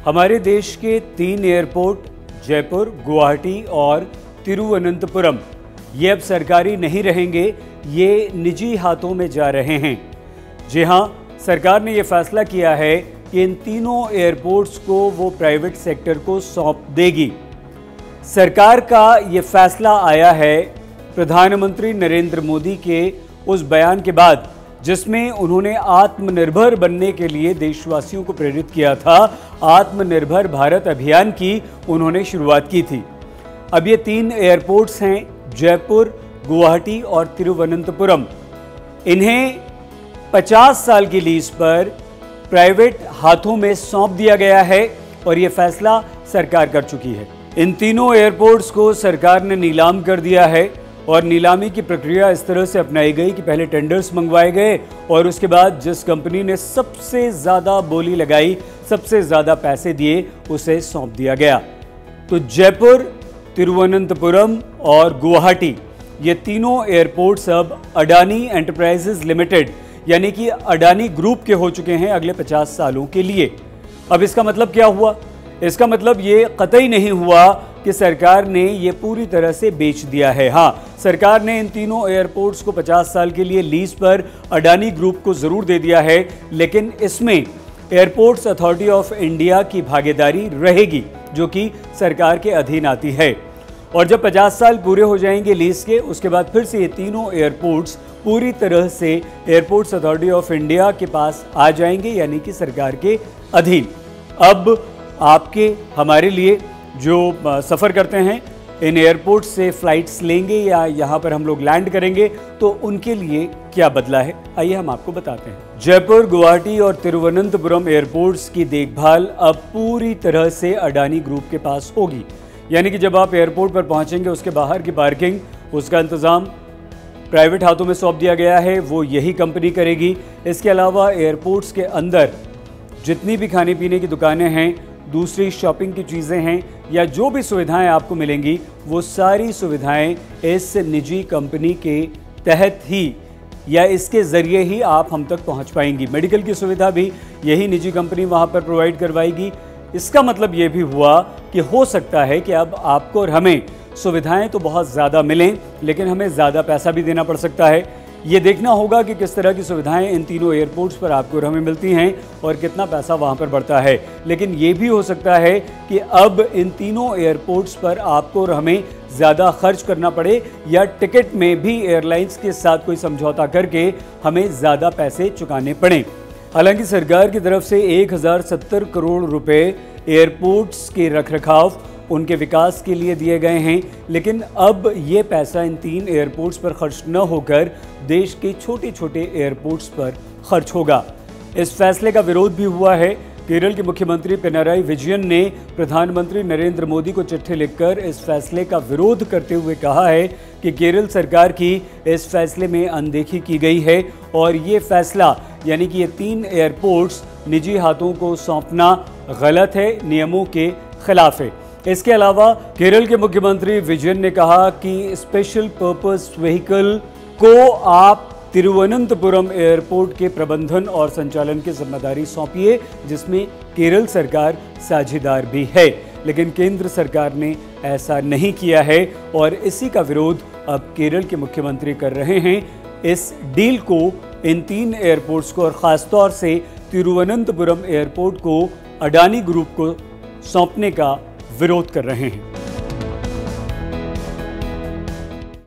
हमारे देश के 3 एयरपोर्ट जयपुर, गुवाहाटी और तिरुवनंतपुरम ये अब सरकारी नहीं रहेंगे, ये निजी हाथों में जा रहे हैं। जी हां, सरकार ने ये फैसला किया है कि इन तीनों एयरपोर्ट्स को वो प्राइवेट सेक्टर को सौंप देगी। सरकार का ये फैसला आया है प्रधानमंत्री नरेंद्र मोदी के उस बयान के बाद जिसमें उन्होंने आत्मनिर्भर बनने के लिए देशवासियों को प्रेरित किया था। आत्मनिर्भर भारत अभियान की उन्होंने शुरुआत की थी। अब ये 3 एयरपोर्ट्स हैं, जयपुर, गुवाहाटी और तिरुवनंतपुरम। इन्हें 50 साल की लीज पर प्राइवेट हाथों में सौंप दिया गया है और ये फैसला सरकार कर चुकी है। इन तीनों एयरपोर्ट्स को सरकार ने नीलाम कर दिया है और नीलामी की प्रक्रिया इस तरह से अपनाई गई कि पहले टेंडर्स मंगवाए गए और उसके बाद जिस कंपनी ने सबसे ज़्यादा बोली लगाई, सबसे ज़्यादा पैसे दिए, उसे सौंप दिया गया। तो जयपुर, तिरुवनंतपुरम और गुवाहाटी ये तीनों एयरपोर्ट्स अब अडानी एंटरप्राइजेज लिमिटेड यानी कि अडानी ग्रुप के हो चुके हैं अगले 50 सालों के लिए। अब इसका मतलब क्या हुआ? इसका मतलब ये कतई नहीं हुआ कि सरकार ने ये पूरी तरह से बेच दिया है। हाँ, सरकार ने इन तीनों एयरपोर्ट्स को 50 साल के लिए लीज पर अडानी ग्रुप को जरूर दे दिया है, लेकिन इसमें एयरपोर्ट्स अथॉरिटी ऑफ इंडिया की भागीदारी रहेगी जो कि सरकार के अधीन आती है। और जब 50 साल पूरे हो जाएंगे लीज के, उसके बाद फिर से ये तीनों एयरपोर्ट्स पूरी तरह से एयरपोर्ट्स अथॉरिटी ऑफ इंडिया के पास आ जाएंगे यानी कि सरकार के अधीन। अब आपके हमारे लिए जो सफ़र करते हैं इन एयरपोर्ट से फ्लाइट्स लेंगे या यहाँ पर हम लोग लैंड करेंगे तो उनके लिए क्या बदला है, आइए हम आपको बताते हैं। जयपुर, गुवाहाटी और तिरुवनंतपुरम एयरपोर्ट्स की देखभाल अब पूरी तरह से अडानी ग्रुप के पास होगी। यानी कि जब आप एयरपोर्ट पर पहुँचेंगे उसके बाहर की पार्किंग, उसका इंतज़ाम प्राइवेट हाथों में सौंप दिया गया है, वो यही कंपनी करेगी। इसके अलावा एयरपोर्ट्स के अंदर जितनी भी खाने पीने की दुकानें हैं, दूसरी शॉपिंग की चीज़ें हैं या जो भी सुविधाएं आपको मिलेंगी वो सारी सुविधाएं इस निजी कंपनी के तहत ही या इसके ज़रिए ही आप हम तक पहुंच पाएंगी। मेडिकल की सुविधा भी यही निजी कंपनी वहां पर प्रोवाइड करवाएगी। इसका मतलब ये भी हुआ कि हो सकता है कि अब आपको और हमें सुविधाएं तो बहुत ज़्यादा मिलें लेकिन हमें ज़्यादा पैसा भी देना पड़ सकता है। ये देखना होगा कि किस तरह की सुविधाएं इन तीनों एयरपोर्ट्स पर आपको और हमें मिलती हैं और कितना पैसा वहां पर बढ़ता है। लेकिन ये भी हो सकता है कि अब इन तीनों एयरपोर्ट्स पर आपको और हमें ज़्यादा खर्च करना पड़े या टिकट में भी एयरलाइंस के साथ कोई समझौता करके हमें ज़्यादा पैसे चुकाने पड़े। हालांकि सरकार की तरफ से 1070 करोड़ रुपए एयरपोर्ट्स के रखरखाव, उनके विकास के लिए दिए गए हैं, लेकिन अब ये पैसा इन 3 एयरपोर्ट्स पर खर्च न होकर देश के छोटे छोटे एयरपोर्ट्स पर खर्च होगा। इस फैसले का विरोध भी हुआ है। केरल के मुख्यमंत्री पिनाराई विजयन ने प्रधानमंत्री नरेंद्र मोदी को चिट्ठी लिखकर इस फैसले का विरोध करते हुए कहा है कि केरल सरकार की इस फैसले में अनदेखी की गई है और ये फैसला यानी कि ये 3 एयरपोर्ट्स निजी हाथों को सौंपना गलत है, नियमों के खिलाफ है। इसके अलावा केरल के मुख्यमंत्री विजयन ने कहा कि स्पेशल पर्पस व्हीकल को आप तिरुवनंतपुरम एयरपोर्ट के प्रबंधन और संचालन की जिम्मेदारी सौंपिए, जिसमें केरल सरकार साझेदार भी है। लेकिन केंद्र सरकार ने ऐसा नहीं किया है और इसी का विरोध अब केरल के मुख्यमंत्री कर रहे हैं। इस डील को, इन 3 एयरपोर्ट्स को और ख़ासतौर से तिरुवनंतपुरम एयरपोर्ट को अडानी ग्रुप को सौंपने का विरोध कर रहे हैं।